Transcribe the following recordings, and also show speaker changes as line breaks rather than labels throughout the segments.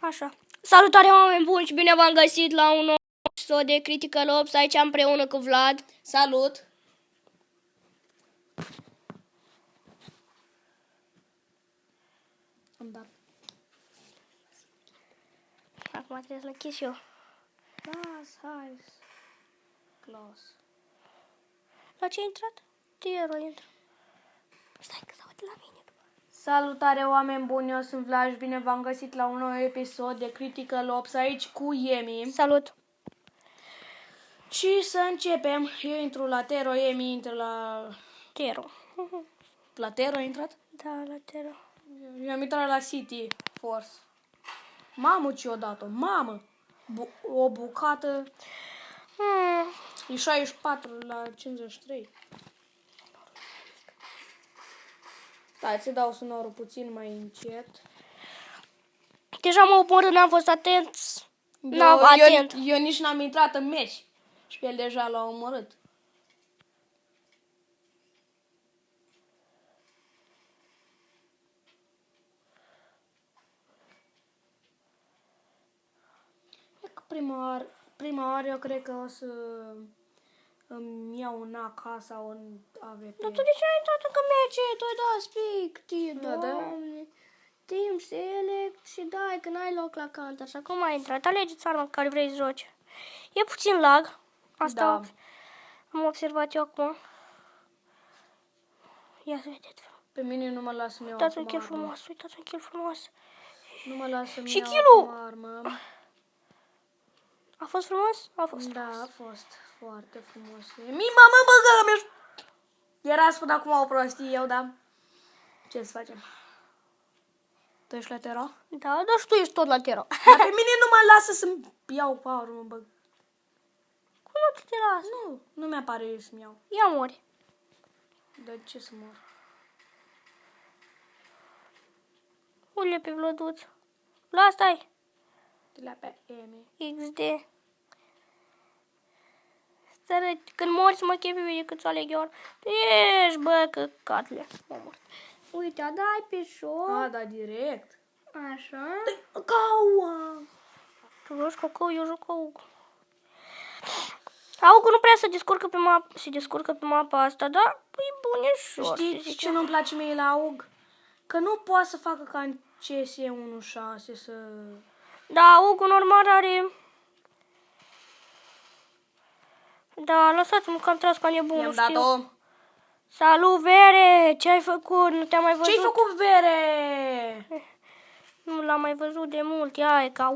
Așa. Salutare, oameni buni, și bine v-am găsit la un nou episod de Critical Ops, aici împreună cu Vlad.
Salut! Am dat.
Acum trebuie să-l închid și eu.
Hai. Close.
La ce a intrat? Tiero intră. Stai că se aude la mine.
Salutare, oameni buni, eu sunt Vlad și bine v-am găsit la un nou episod de Critical Ops aici cu Yemi.
Salut.
Și să începem. Eu intru la Tero, Yemi intră la...
Tiero.
La Tero a intrat?
Da, la Tiero.
Eu am intrat la City Force. Mamă, ce-o dat-o! Mamă! O bucată... E 64 la 53. Stai, să dau sonorul puțin mai încet.
Deja mă omorât, n-am fost atent. N-am atent.
Eu nici n-am intrat în meci. Și pe el deja l-a omorât. E că prima oară eu cred că o să îmi iau un AK sau un AVP.
Dar tu de ce ai intrat încă mece? Tu ai dat speak,
Da.
doamne. Team select și dai că n-ai loc la cant. Așa cum ai intrat? Alege-ți arma cu care vrei să joci. E puțin lag. Asta
Da.
am observat eu acum. Ia să vedeți.
Pe mine nu mă lasă să-mi iau
Uitați un
acum
kill
armă.
frumos. Uitați un kill frumos.
Nu mă lasă să-mi
Și
iau
kill-ul!
acum armă.
A fost frumos? A fost
Da,
frumos.
a fost foarte frumos. Mamă, băgă! Era spun acum o prostie eu, da? Ce să facem? Tu ești la Tero?
Da, dar și tu ești tot la Tero.
Dar pe mine nu mă lasă să-mi iau power, mă băg.
Cum nu te las?
Nu mi-apare eu să-mi iau.
Ia mori.
De ce să mor?
Ule pe Vlăduț. La stai.
De la pe Emi.
XD. Sără, când mori să mă chef pe mine cât să aleg eu. Ești, bă, căcatule. Mă mor. Uite, dai pe shop.
A, da, direct.
Așa.
Caua!
Tu joci cu Cău, eu joc cu Augu. Augu nu prea se descurcă pe mapa asta, dar e bunișor.
Știi ce nu-mi place mie la AUG? Că nu poate să facă ca în CS16 să...
Da, Augu normal are... Da, lăsați-mă că am tras ca nebunul,
I-am
știu.
dat-o.
Salut, Vere! Ce ai făcut? Nu te-am mai văzut?
Ce-ai făcut, Vere?
Nu l-am mai văzut de mult. Ia, e ca...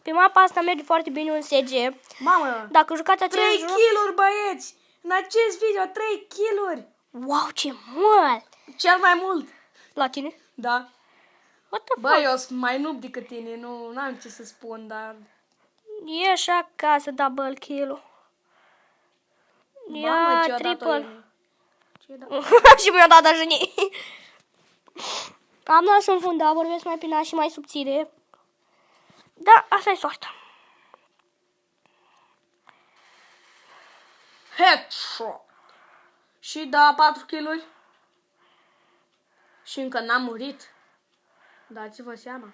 pe mapa asta merge foarte bine un SG.
Mamă!
Dacă jucați
3
acest joc...
kill-uri, băieți! În acest video, 3 kill-uri!
Wow, ce mult!
Cel mai mult!
La tine?
Da.
What the
Bă,
fuck?
eu sunt mai noob decât tine, nu am ce să spun, dar...
Ieși acasă, double kill-ul.
Mamă,
Ia,
ce-o dat-o
triple.
Emi. Ce-i dat?
Și mi-a dat ajunii. Am nas în funda, vorbesc mai pinat și mai subțire. Da, asta e soarta.
Headshot! Și da, 4 kill-uri. Și încă n-am murit. Dați-vă seama.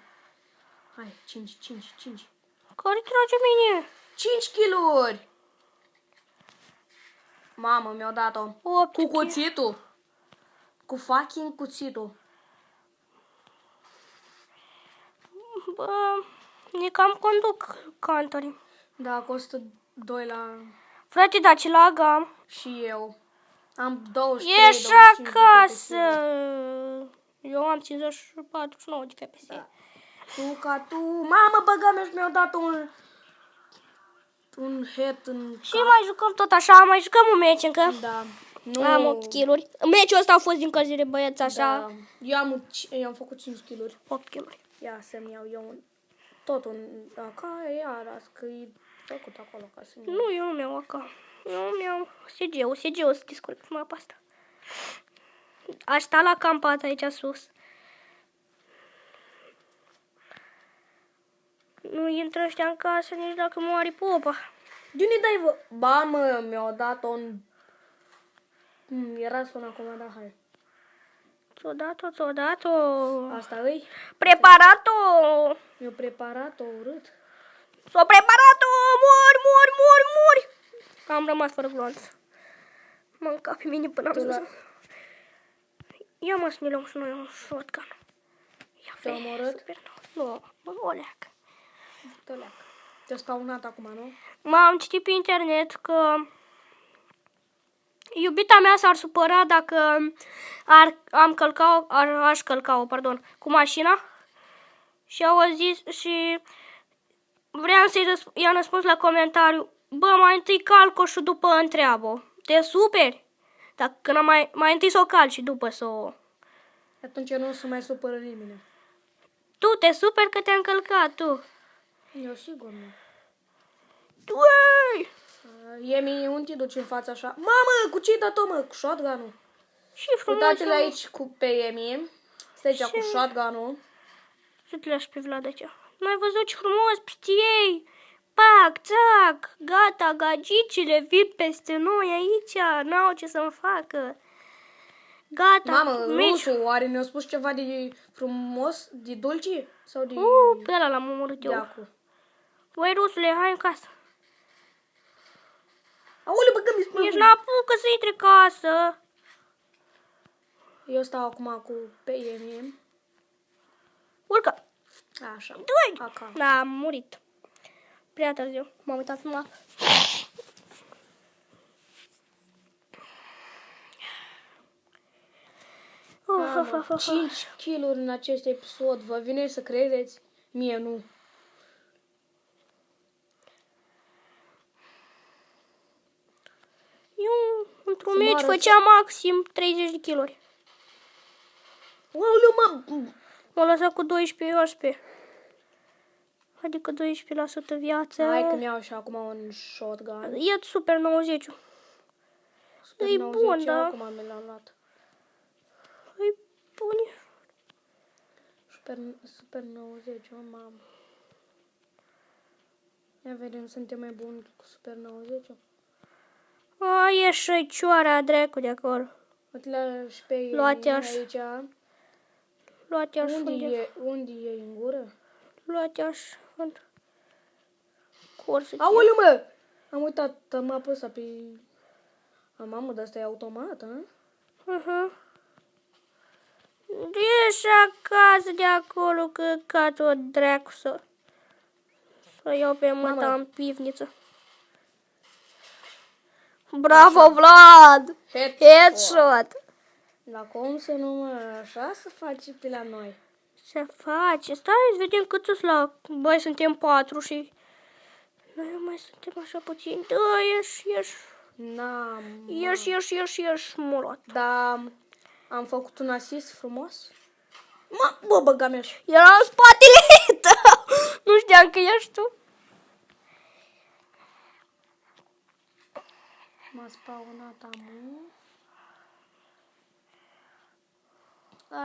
Hai, 5.
Care trage mine?
5 kill-uri! Mamă, mi-au dat-o.
8
Cu cuțitul. Cu fucking cuțitul.
Bă, ne cam conduc cantorii.
Da, costă 2 la...
Frate, dar ce lag am?
Și eu. Am 23,
Ieși
25 de
acasă!
FPS.
Eu am 49 de FPS.
Da. Tu. Mamă, băgă-mi și mi-au dat un head în
Și mai jucăm tot așa, mai jucăm un meci încă.
Da. Nu.
Am 8 kill-uri. Meciul ăsta a fost din încălzire, băieți, așa.
Da. Eu am făcut 5 kill-uri.
8 kill-uri.
Ia să-mi iau eu tot un AK, iar că e făcut acolo ca să-mi iau.
Nu, eu nu mi-au AK. Eu mi-au SG-ul să descurc pe mapa asta. Aș sta la campat aici sus. Nu intră ăștia în casă nici dacă moare popa.
De unde dai, vă? Ba, mă, mi-au dat un... Era spun acum, da, hai.
ți-o dat-o.
Asta îi?
Preparatul.
Mi-o preparat-o urât.
S-o preparat-o. Mori. Am rămas fără glonț. M-a mâncat pe mine până am
Tu
zis. Ia mă să ne luăm și noi un shotgun. Ia
Te-a omorât?
super. Nu, o leacă.
Te-a spawnat acum, nu?
M-am citit pe internet că iubita mea s-ar supăra dacă aș călca-o, cu mașina. Și au zis și vreau să-i i-am răspuns la comentariu. Bă, mai întâi calc-o și după întreabă. Te superi? Dacă când mai întâi să o calci și după să o...
Atunci nu o să mai supără nimeni.
Tu te superi că te-a încălcat, tu.
Eu sigur nu.
Uei!
Emi, unde te duci în fața așa? Mamă, cu ce-i dat-o, mă? Cu shotgun-ul.
Și frumos.
Uitați-l aici pe Emi. Stai aici cu shotgun-ul.
Să te lași pe Vlad aici. N-ai văzut ce frumos peste ei? Pac, țac, gata, gagicile vin peste noi aici. N-au ce să-mi facă. Gata,
Mamă, rusul, oare ne-a spus ceva de frumos, de dulce? Sau de...
Pe ăla l-am omorât eu.
Deacu.
Băi, rusule, hai în casă.
Aoleu, băgă-mi
Ești n-apucă să intri casă.
Eu stau acum cu pe Emi.
Urcă.
Așa.
Doi.
Acum.
Da, am murit. Prea târziu. M-am uitat în mapă.
Mamă, 5 kill-uri în acest episod. Vă vine să credeți? Mie nu.
Eu, într-un
Să
meci,
moară
făceam maxim 30 de kilori.
Aoleu, mă!
M-a lăsat cu 12 adică 12% viață.
Hai că mi-au și acum un shotgun.
E super 90.
Super
E
90,
bun, da.
Acum mi l-am luat.
E bun.
Super 90, o mamă. Ia vedem, suntem mai buni cu Super 90.
A, e șăicioara dracu de acolo.
Uite-le și pe ei
Luați-aș.
aici.
Luate-aș
Unde e în gură?
Luate-aș în cursă.
Aoleu, mă! Am uitat, am apăsat pe... Mamă, dar asta e automat, a?
Ieși acasă de acolo, căcat-o dracu să iau pe măta în pivniță. Bravo, Vlad! Headshot!
Dar cum să nu mă așa să faci pe la noi?
Se face. Stai să vedem cât sunt la... Băi, suntem 4 și... Noi mai suntem așa puțin. Da, ieși.
N-am...
Ieși, murat.
Da, am făcut un asist frumos. Bă, băga mea și...
Era în spatele tău. Nu știam că ești tu.
M-a spawnat amu.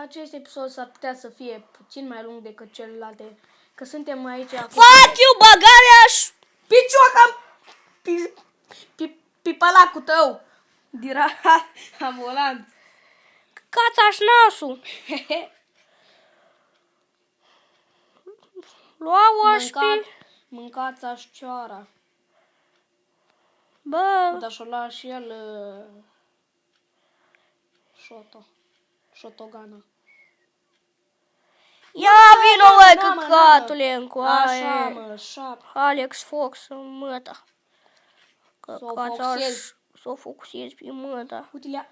Acest episod s-ar putea să fie puțin mai lung decât celelalte. Că suntem aici...
Fuck you, băgarea-și!
Picioca! Pipalacul tău! Dira ambulant.
Cața-și nasul. Lua-o aș pe...
Mâncați-aș cioara.
Bă...
Dar și-o lua și el... Shotogana.
Ia vino, măi, căcatule, încoaie.
Așa, mă, șap.
Alex Fox, măta.
focusezi.
S-o focusezi pe măta.
Uite-le.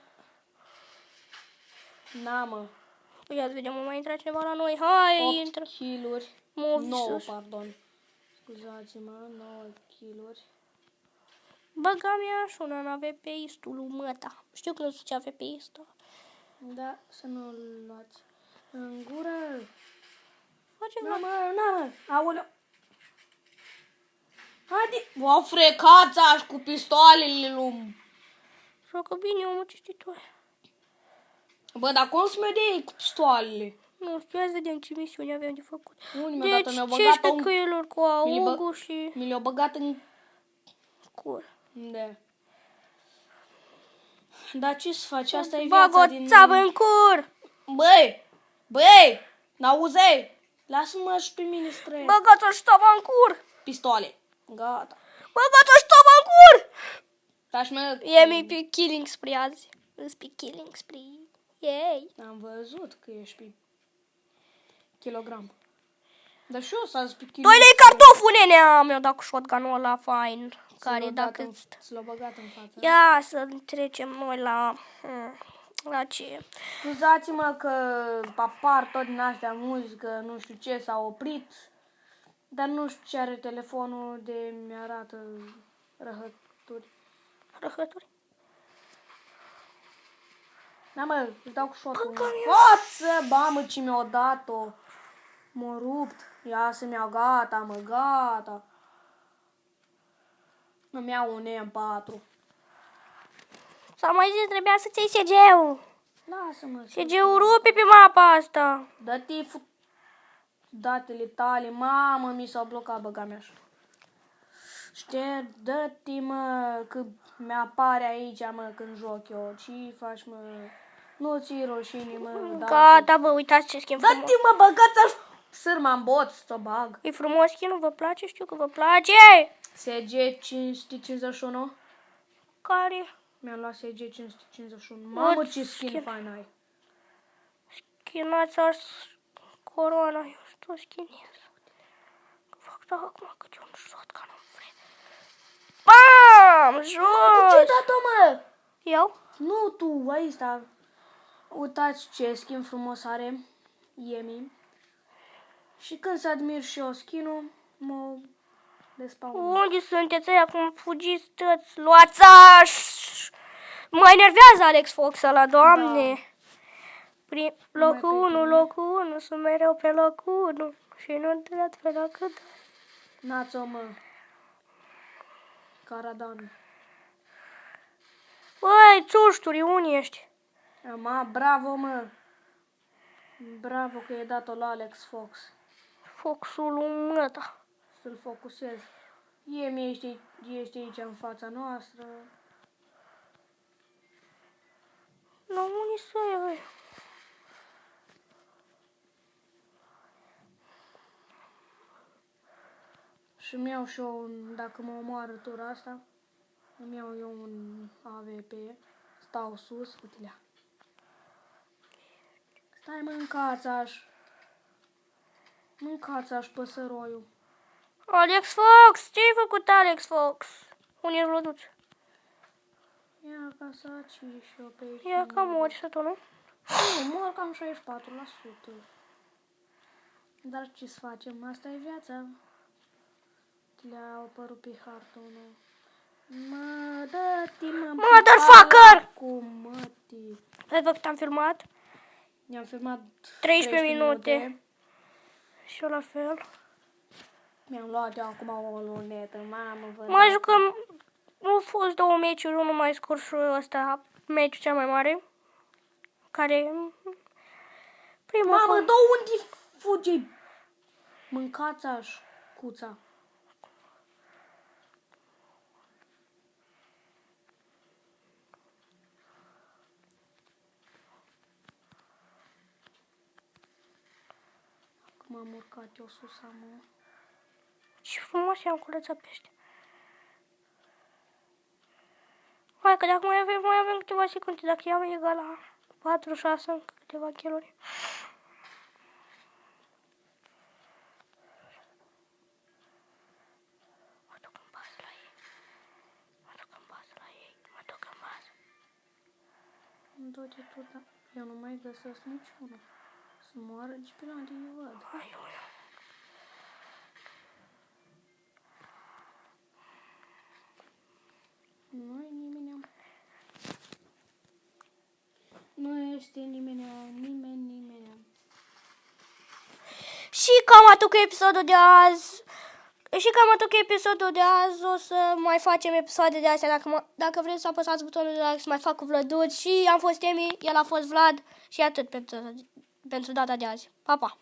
Na, mă.
Ia să vedem, mai intra cineva la noi. Hai,
8
intră.
kill-uri.
Mă
9,
sus.
pardon. Scuzați-mă, 9 kill-uri.
Băga mea și una în AVP-istul lui măta. Știu că nu zice AVP-istul.
Da, să nu-l luați. În gură.
Facem
Na, mă. Aoleu. Haide. V-au frecat aș cu pistoalele lui.
Joacă bine, omul cistitoare.
Bă, dar cum să mergei cu pistoalele?
Nu știu, hai să vedem ce misiuni avem de făcut.
Unii mi-au
Deci,
dat, mi-au
15
băgat un...
căilor cu augul și...
Mi le-au băgat în...
Cur.
Da. Dar ce să faci? Asta e
Bag
viața
o
din...
țavă în cur!
Băi, n-auzei? Lasă-mă și pe mine străin.
Băgați-o și taba în cur.
Pistole. Gata.
Băgați-o și taba în cur.
Taci, mă.
E mi pe killing spree azi. Îs pe killing spree. Yay.
Am văzut că ești pe kilogram. Dar și eu s-a zis pe
2 lei cartoful, nenea. Mi-a dat cu shotgun-ul ăla fain. Care dacă...
Ți l-a băgat în față.
Ia să trecem noi la... La ce?
Scuzați-mă că apar tot din astea muzică, nu știu ce, s-a oprit. Dar nu știu ce are telefonul de mi-arată răhături.
Răhături?
Da, mă, îți dau cu șotul. Față, mamă, ce mi-a dat-o. M-a rupt. Ia să mi-au gata, mă, gata. Îmi iau un M4.
S-a mai zis, trebuia să-ți iei CG-ul.
Lasă-mă.
CG-ul rupe pe mapa asta.
Dă-te datele tale. Mamă, mi s-au blocat băga mea așa. Dă-te, mă, că mi-apare aici, mă, când joc eu. Ce faci, mă? Nu ți rușine, mă.
Gata, bă, uitați ce schimb frumos.
Dă-te, mă, băgați așa. Sârma în bot, să o bag.
E frumos skin-ul, vă place? Știu că vă place.
SG 551.
Care?
Mi-am luat SG 551. Mamă, ce skin fain ai.
Schinați ars corona. Eu știu schinez. Fac da acum câte un shotgun în vreme. Bam! Jos!
Ce-ai dat-o, mă?
Eu?
Nu, tu, aici sta. Uitați ce skin frumos are Yemi. Și când să admir și eu skin-ul, mă despawn.
Unde sunteți aia? Cum fugiți toți? Luați-aș! Mă enervează Alex Fox ăla, doamne! Da. Locul 1, sunt mereu pe locul 1 și nu dat pe locul 2.
Națo, mă. Caradan.
Băi, țușturi, unii ești?
Ma, bravo, mă. Bravo că i-ai dat-o la Alex Fox.
Foxul ăsta.
Să-l focusez. Yemi ești aici în fața noastră.
La unii să iei.
Și îmi iau și eu, dacă mă omoară tura asta, îmi iau eu un AVP. Stau sus, uite-lea. Stai, mâncați-aș. Mâncați-aș păsăroiul.
Alex Fox! Ce-ai făcut, Alex Fox? Unii ești vădut?
Ia ca să aci și eu pe aici.
Ia ca mori și tu, nu?
Nu, mor cam 64%. Dar ce să facem? Asta e viața. Le-a apărut pe hartonul. Mă, dă-te, mă,
Motherfucker!
Cum, mătii?
Ai văzut că am filmat?
I-am filmat
13 minute. Și eu la fel.
Mi-am luat eu acum o lunetă, mamă, vă.
Mai jucăm. Au fost 2 meciuri, unul mai scurt și ăsta, meciul cel mai mare. Care... Primul
Mamă,
fost...
două unde fugi? Mâncați-aș, cuța. Acum am urcat eu sus, amă.
Ce frumos i-am curățat pe ăștia. Hai că dacă mai avem câteva secunde, dacă i-am egal la 4-6 în câteva kilori. Mă duc în bază la ei.
Du-te tu, da. Eu nu mai găsesc niciunul. Să moară de pe la unde îi văd.
Hai,
Nu e nimeni. Nu este nimeni.
Și cam atât cu episodul de azi. O să mai facem episoade de astea. Dacă vreți să apăsați butonul de like, să mai fac cu Vlăduț. Și am fost Emi, el a fost Vlad. Și atât pentru data de azi. Pa, pa!